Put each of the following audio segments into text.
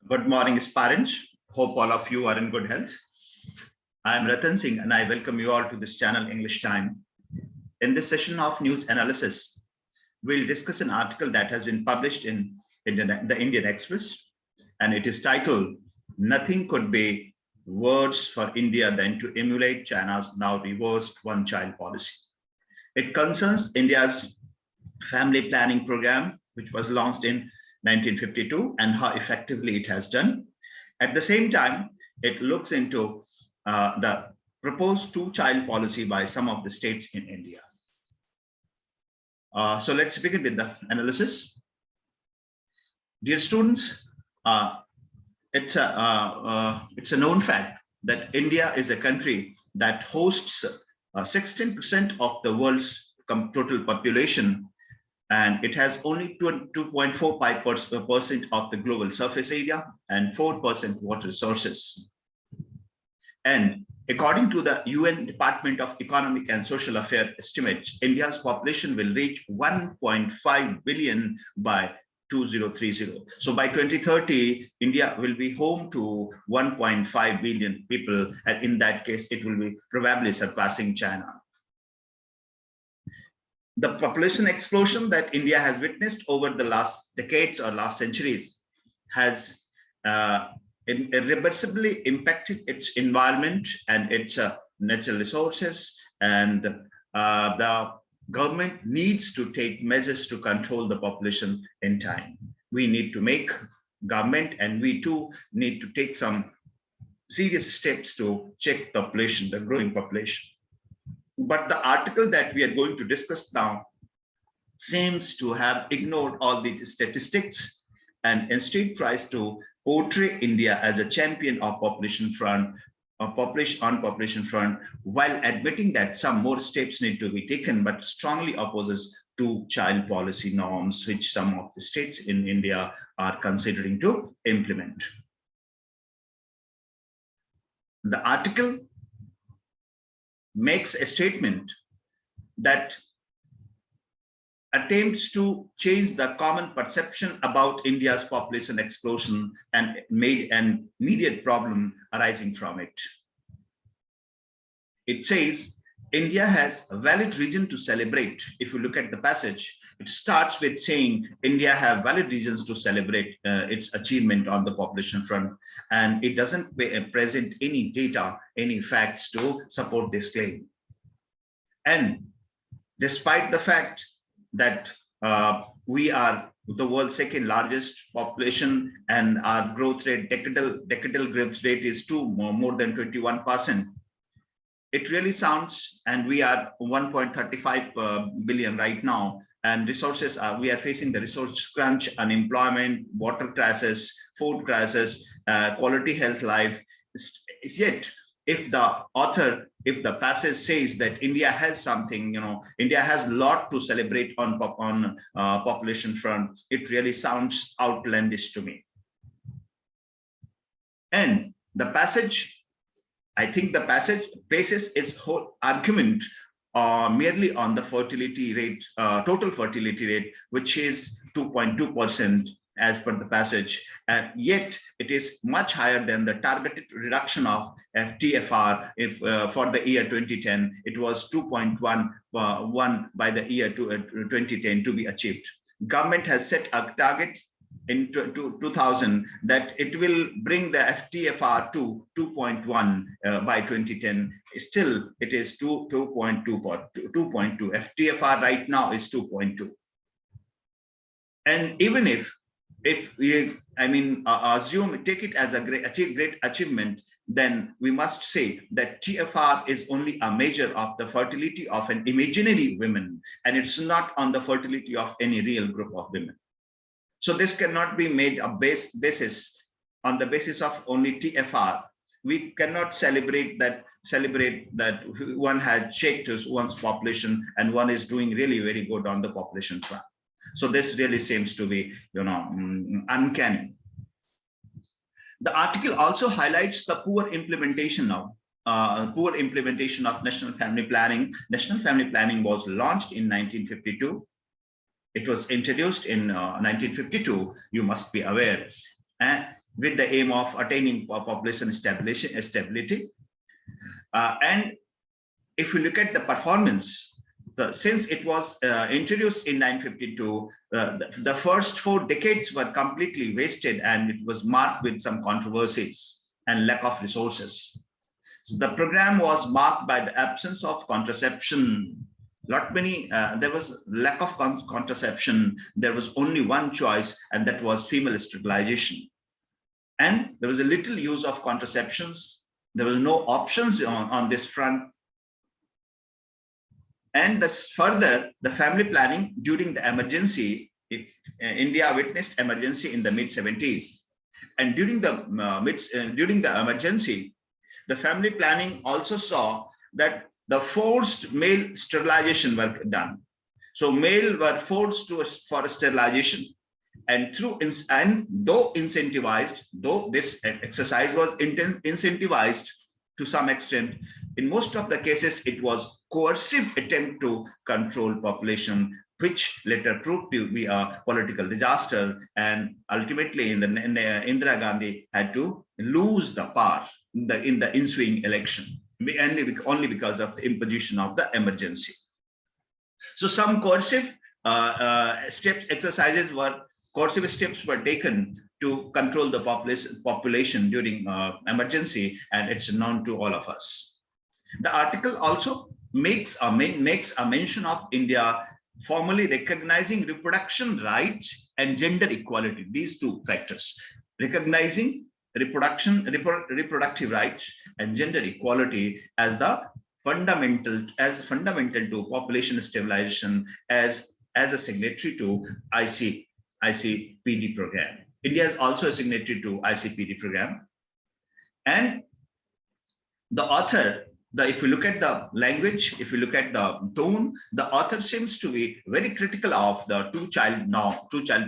Good morning, aspirants. Hope all of you are in good health. I am Ratan Singh and I welcome you all to this channel English Time. In this session of news analysis, we'll discuss an article that has been published in the Indian Express, and it is titled, "Nothing Could Be Worse for India Than to Emulate China's Now Reversed One-Child Policy." It concerns India's family planning program, which was launched in 1952, and how effectively it has done. At the same time, it looks into the proposed two-child policy by some of the states in India. So let's begin with the analysis. Dear students, it's a known fact that India is a country that hosts 16% of the world's total population, and it has only 2.45% of the global surface area and 4% water resources. And according to the UN Department of Economic and Social Affairs estimates, India's population will reach 1.5 billion by 2030. So by 2030, India will be home to 1.5 billion people, and in that case, it will be probably surpassing China. The population explosion that India has witnessed over the last decades or last centuries has irreversibly impacted its environment and its natural resources, and the government needs to take measures to control the population in time. We need to make government, and we too need to take some serious steps to check the population, the growing population. But the article that we are going to discuss now seems to have ignored all these statistics and instead tries to portray India as a champion of population front, population front, while admitting that some more steps need to be taken, but strongly opposes two-child policy norms, which some of the states in India are considering to implement. The article makes a statement that attempts to change the common perception about India's population explosion and made an immediate problem arising from it. It says India has a valid reason to celebrate. If you look at the passage, it starts with saying India have valid reasons to celebrate its achievement on the population front, and it doesn't present any data, any facts to support this claim. And despite the fact that we are the world's second largest population, and our growth rate, decadal growth rate is more than 21%. It really sounds, and we are 1.35 billion right now, and resources we are facing the resource crunch, unemployment, water crisis, food crisis, quality health life. Yet, if the passage says that India has something, India has a lot to celebrate on population front, it really sounds outlandish to me. And the passage, I think the passage bases its whole argument merely on the fertility rate, total fertility rate, which is 2.2% as per the passage, and yet it is much higher than the targeted reduction of TFR. If for the year 2010, it was 2.1 by the year 2010 to be achieved. Government has set a target in 2000 that it will bring the FTFR to 2.1 by 2010. Still, it is 2.2. FTFR right now is 2.2. And even if we, assume, take it as a great achievement, then we must say that TFR is only a measure of the fertility of an imaginary woman, and it's not on the fertility of any real group of women. So this cannot be made a basis on the basis of only TFR. We cannot celebrate that one had checked one's population and one is doing really very good on the population front. So this really seems to be, uncanny. The article also highlights the poor implementation of national family planning. National family planning was launched in 1952. It was introduced in 1952, you must be aware. And with the aim of attaining population stability. And if you look at the performance, since it was introduced in 952, the first 4 decades were completely wasted, and it was marked with some controversies and lack of resources. So the program was marked by the absence of contraception. There was lack of contraception. There was only one choice, and that was female sterilization. And there was a little use of contraceptions. There was no options on this front. And thus further, the family planning during the emergency, India witnessed emergency in the mid-70s. And during the emergency, the family planning also saw that the forced male sterilization were done. So male were forced for sterilization. And though incentivized, though this exercise was incentivized to some extent, in most of the cases, it was coercive attempt to control population, which later proved to be a political disaster. And ultimately, Indira Gandhi had to lose the power in the ensuing election, only because of the imposition of the emergency. So some coercive steps were taken to control the population during emergency, and it's known to all of us. The article also makes a mention of India formally recognizing reproduction rights and gender equality, these 2 factors, recognizing reproductive rights and gender equality as fundamental to population stabilization, as a signatory to ICPD program. India is also a signatory to ICPD program. And the author, if you look at the language, if you look at the tone, the author seems to be very critical of the two-child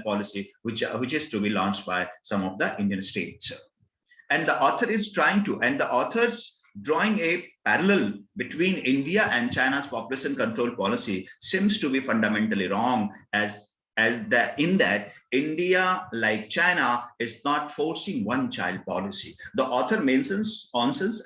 policy, which is to be launched by some of the Indian states. And the author is drawing a parallel between India and China's population control policy seems to be fundamentally wrong, in that India, like China, is not forcing one-child policy. The author mentions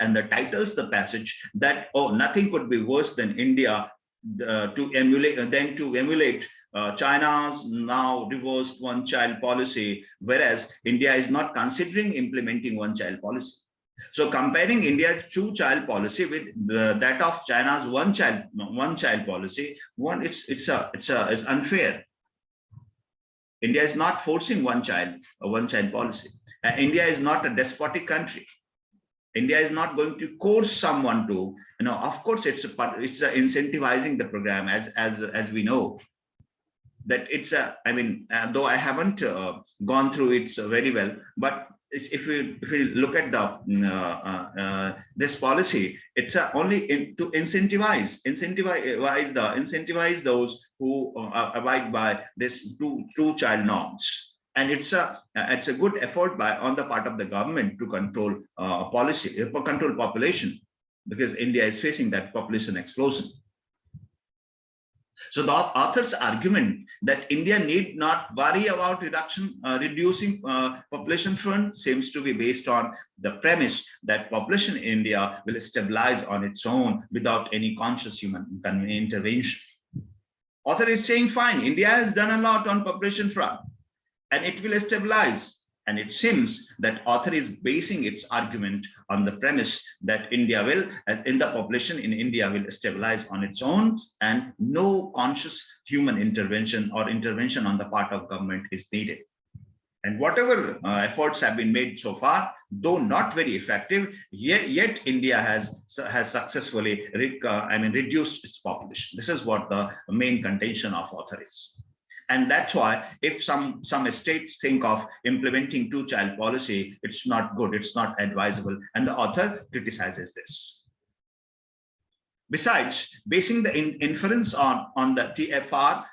and titles the passage that, oh, nothing could be worse than India to emulate China's now reversed one-child policy, whereas India is not considering implementing one-child policy. So comparing India's two-child policy with that of China's one-child policy, it's unfair. India is not forcing one-child policy. India is not a despotic country. India is not going to coerce someone to, of course, it's incentivizing the program, as we know. That though I haven't gone through it very well, but if we look at the this policy, it's only to incentivize those who abide by this two-child norms, and it's a good effort on the part of the government to control population, because India is facing that population explosion. So the author's argument that India need not worry about reducing population front seems to be based on the premise that population in India will stabilize on its own without any conscious human intervention. Author is saying, fine, India has done a lot on population front and it will stabilize. And it seems that author is basing its argument on the premise that the population in India will stabilize on its own, and no conscious human intervention or intervention on the part of government is needed. And whatever efforts have been made so far, though not very effective, yet India has successfully reduced its population. This is what the main contention of author is. And that's why if some states think of implementing two-child policy, it's not good, it's not advisable, and the author criticizes this. Besides, basing the inference on the TFR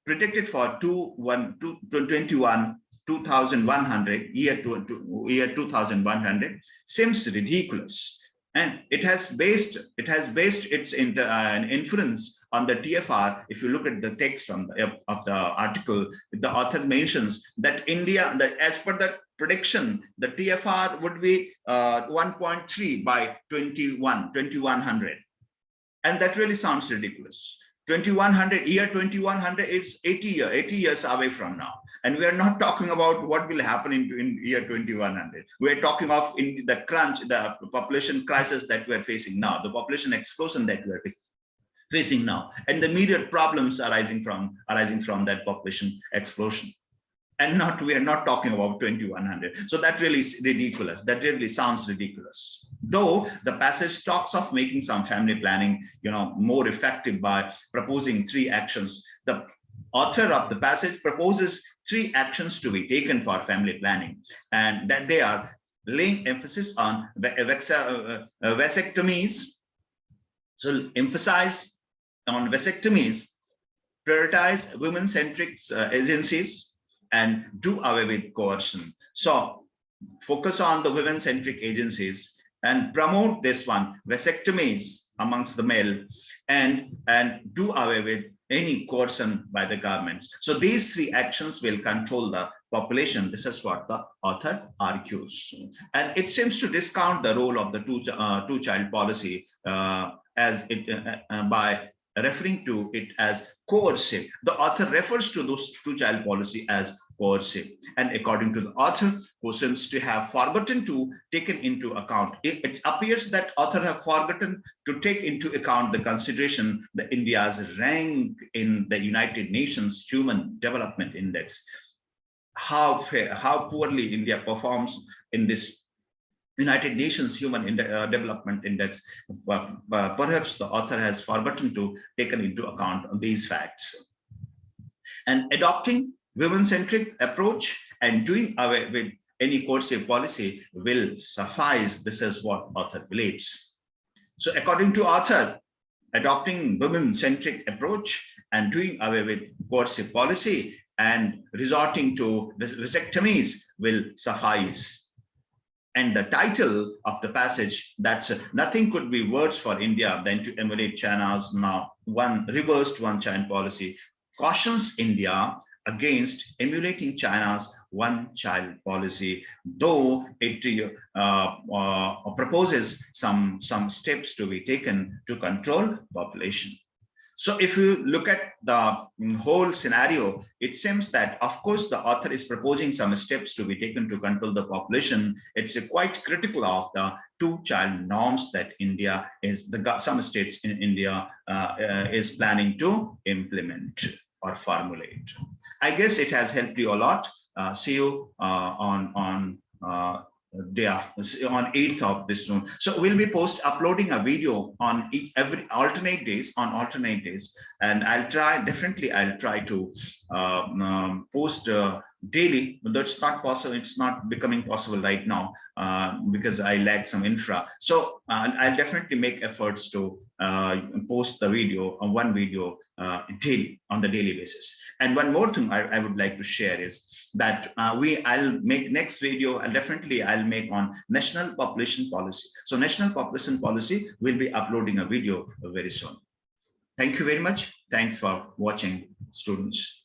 predicted for 2100 year 2100 seems ridiculous. And it has based its inference on the TFR. If you look at the text of the article, the author mentions that India, that as per the prediction, the TFR would be 1.3 by 2100. And that really sounds ridiculous. 2100 is 80 years away from now, and we are not talking about what will happen in year 2100. We are talking of in the crunch, the population crisis that we are facing now, the population explosion that we are facing now, and the myriad problems arising from that population explosion. And we are not talking about 2100. So that really is ridiculous. That really sounds ridiculous. Though the passage talks of making some family planning, more effective by proposing 3 actions. The author of the passage proposes 3 actions to be taken for family planning, and that they are laying emphasis on vasectomies. So emphasize on vasectomies, prioritize women-centric agencies, and do away with coercion. So focus on the women-centric agencies and promote this one, vasectomies amongst the male, and do away with any coercion by the governments. So these 3 actions will control the population. This is what the author argues. And it seems to discount the role of the two-child policy as it by referring to it as coercive. The author refers to those two-child policy as coercive, and according to the author, who seems to have forgotten to take into account, it appears that author have forgotten to take into account the consideration that India's rank in the United Nations Human Development Index, how poorly India performs in this United Nations Human Development Index. Perhaps the author has forgotten to take into account these facts. And adopting women-centric approach and doing away with any coercive policy will suffice. This is what author believes. So according to author, adopting women-centric approach and doing away with coercive policy and resorting to vasectomies will suffice. And the title of the passage, that's nothing could be worse for India than to emulate China's now reversed one-child policy, cautions India against emulating China's one-child policy, though it proposes some steps to be taken to control population. So if you look at the whole scenario, it seems that, of course, the author is proposing some steps to be taken to control the population. It's quite critical of the two-child norms that India is, some states in India is planning to implement or formulate. I guess it has helped you a lot. See you on day after, on 8th of this month. So we'll be uploading a video on every alternate days, and I'll try to post daily, but that's not possible. It's not becoming possible right now because I lack some infra. So I'll definitely make efforts to post the video, one video daily, on the daily basis. And one more thing I would like to share is that I'll make next video, I'll make on national population policy. So national population policy will be uploading a video very soon. Thank you very much. Thanks for watching, students.